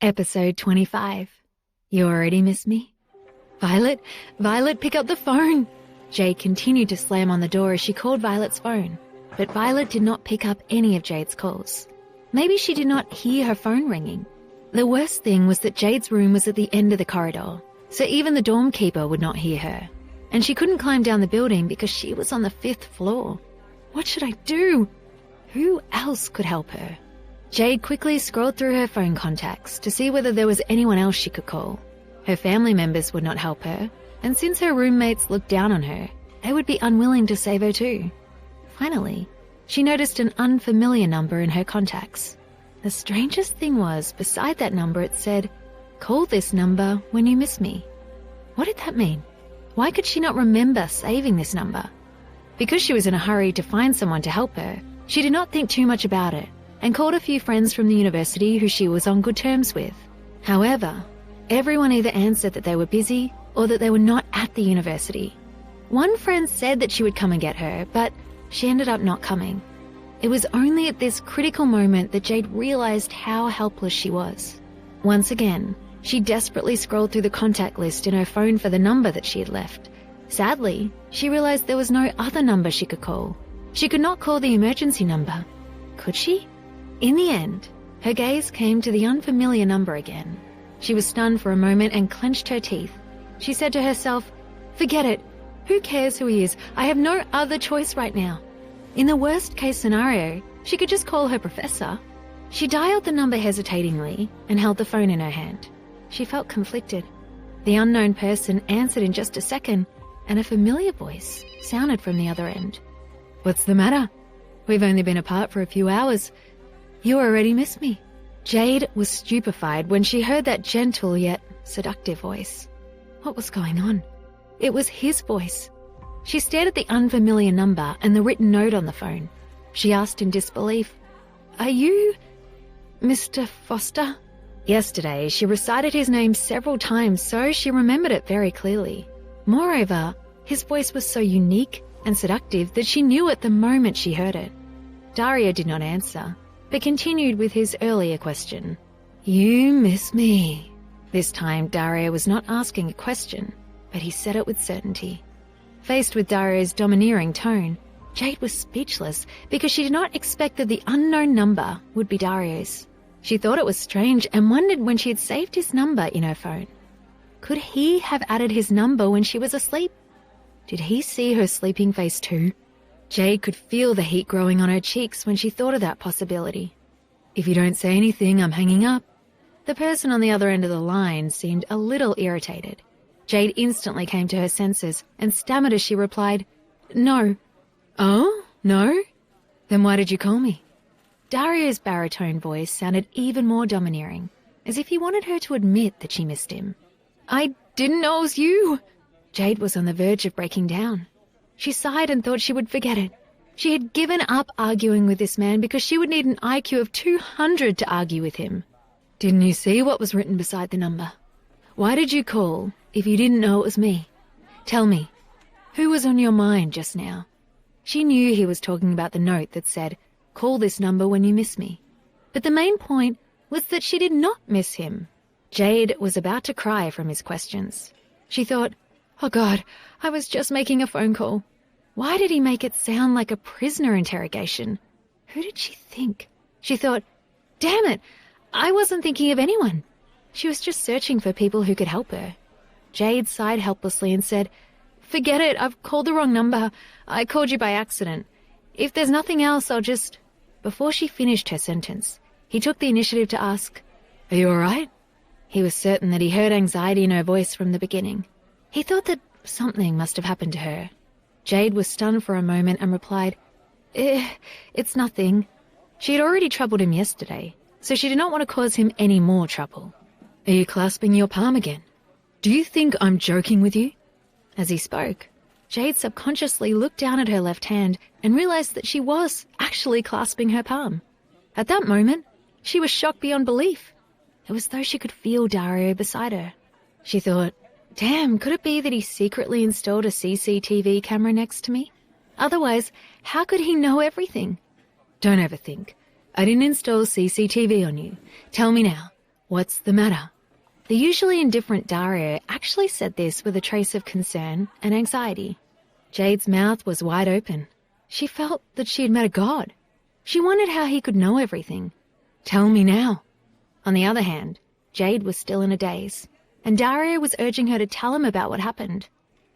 Episode 25. You already miss me? Violet, pick up the phone. Jade continued to slam on the door as she called Violet's phone, but Violet did not pick up any of Jade's calls. Maybe she did not hear her phone ringing. The worst thing was that Jade's room was at the end of the corridor, so even the dorm keeper would not hear her, and she couldn't climb down the building because she was on the 5th floor. What should I do? Who else could help her? Jade quickly scrolled through her phone contacts to see whether there was anyone else she could call. Her family members would not help her, and since her roommates looked down on her, they would be unwilling to save her too. Finally, she noticed an unfamiliar number in her contacts. The strangest thing was, beside that number it said, "Call this number when you miss me." What did that mean? Why could she not remember saving this number? Because she was in a hurry to find someone to help her, she did not think too much about it, and called a few friends from the university who she was on good terms with. However, everyone either answered that they were busy or that they were not at the university. One friend said that she would come and get her, but she ended up not coming. It was only at this critical moment that Jade realized how helpless she was. Once again, she desperately scrolled through the contact list in her phone for the number that she had left. Sadly, she realized there was no other number she could call. She could not call the emergency number. Could she? In the end, her gaze came to the unfamiliar number again. She was stunned for a moment and clenched her teeth. She said to herself, "Forget it. Who cares who he is? I have no other choice right now." In the worst-case scenario, she could just call her professor. She dialed the number hesitatingly and held the phone in her hand. She felt conflicted. The unknown person answered in just a second, and a familiar voice sounded from the other end. "What's the matter? We've only been apart for a few hours. You already miss me." Jade was stupefied when she heard that gentle yet seductive voice. What was going on? It was his voice. She stared at the unfamiliar number and the written note on the phone. She asked in disbelief, "Are you Mr. Foster?" Yesterday, she recited his name several times, so she remembered it very clearly. Moreover, his voice was so unique and seductive that she knew it the moment she heard it. Dario did not answer, but continued with his earlier question. "You miss me." This time, Dario was not asking a question, but he said it with certainty. Faced with Dario's domineering tone, Jade was speechless because she did not expect that the unknown number would be Dario's. She thought it was strange and wondered when she had saved his number in her phone. Could he have added his number when she was asleep? Did he see her sleeping face too? Jade could feel the heat growing on her cheeks when she thought of that possibility. "If you don't say anything, I'm hanging up." The person on the other end of the line seemed a little irritated. Jade instantly came to her senses and stammered as she replied, "No." "Oh, no? Then why did you call me?" Dario's baritone voice sounded even more domineering, as if he wanted her to admit that she missed him. "I didn't know it was you." Jade was on the verge of breaking down. She sighed and thought she would forget it. She had given up arguing with this man because she would need an IQ of 200 to argue with him. "Didn't you see what was written beside the number? Why did you call if you didn't know it was me? Tell me, who was on your mind just now?" She knew he was talking about the note that said, "Call this number when you miss me." But the main point was that she did not miss him. Jade was about to cry from his questions. She thought, "Oh God, I was just making a phone call. Why did he make it sound like a prisoner interrogation? Who did she think?" She thought, "Damn it, I wasn't thinking of anyone." She was just searching for people who could help her. Jade sighed helplessly and said, "Forget it, I've called the wrong number. I called you by accident. If there's nothing else, I'll just..." Before she finished her sentence, he took the initiative to ask, "Are you all right?" He was certain that he heard anxiety in her voice from the beginning. He thought that something must have happened to her. Jade was stunned for a moment and replied, It's nothing." She had already troubled him yesterday, so she did not want to cause him any more trouble. "Are you clasping your palm again? Do you think I'm joking with you?" As he spoke, Jade subconsciously looked down at her left hand and realized that she was actually clasping her palm. At that moment, she was shocked beyond belief. It was as though she could feel Dario beside her. She thought, "Damn, could it be that he secretly installed a CCTV camera next to me? Otherwise, how could he know everything?" "Don't overthink. I didn't install CCTV on you. Tell me now, "What's the matter?" The usually indifferent Dario actually said this with a trace of concern and anxiety. Jade's mouth was wide open. She felt that she had met a god. She wondered how he could know everything. "Tell me now." On the other hand, Jade was still in a daze, and Dario was urging her to tell him about what happened.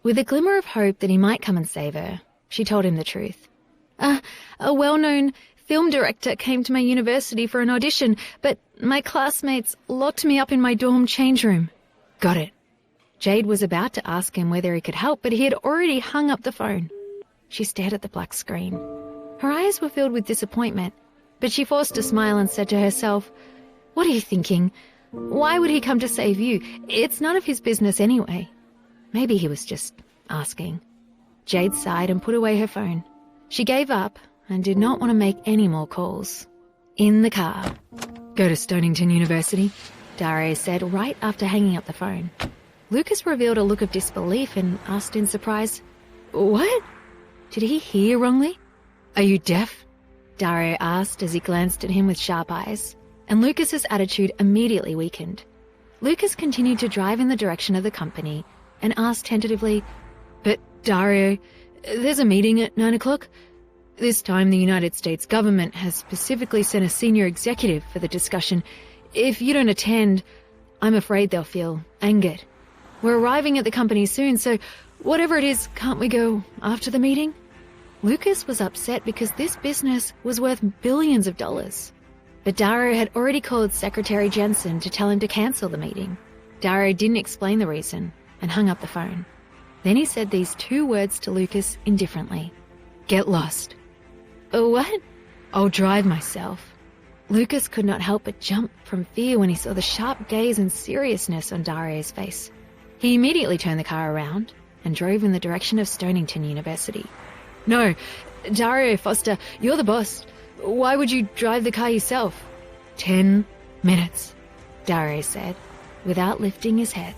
With a glimmer of hope that he might come and save her, she told him the truth. A well-known film director came to my university for an audition, but my classmates locked me up in my dorm change room." "Got it." Jade was about to ask him whether he could help, but he had already hung up the phone. She stared at the black screen. Her eyes were filled with disappointment, but she forced a smile and said to herself, "What are you thinking? Why would he come to save you? It's none of his business anyway." Maybe he was just asking. Jade sighed and put away her phone. She gave up and did not want to make any more calls. In the car. "Go to Stonington University," Dario said right after hanging up the phone. Lucas revealed a look of disbelief and asked in surprise, "What? Did he hear wrongly? Are you deaf?" Dario asked as he glanced at him with sharp eyes, and Lucas's attitude immediately weakened. Lucas continued to drive in the direction of the company and asked tentatively, "But Dario, there's a meeting at 9 o'clock. This time the United States government has specifically sent a senior executive for the discussion. If you don't attend, I'm afraid they'll feel angered. We're arriving at the company soon, so whatever it is, can't we go after the meeting?" Lucas was upset because this business was worth billions of dollars. But Dario had already called Secretary Jensen to tell him to cancel the meeting. Dario didn't explain the reason and hung up the phone. Then he said these two words to Lucas indifferently. "Get lost." "What?" "I'll drive myself." Lucas could not help but jump from fear when he saw the sharp gaze and seriousness on Dario's face. He immediately turned the car around and drove in the direction of Stonington University. "No, Dario Foster, you're the boss. Why would you drive the car yourself?" 10 minutes, Dario said, without lifting his head.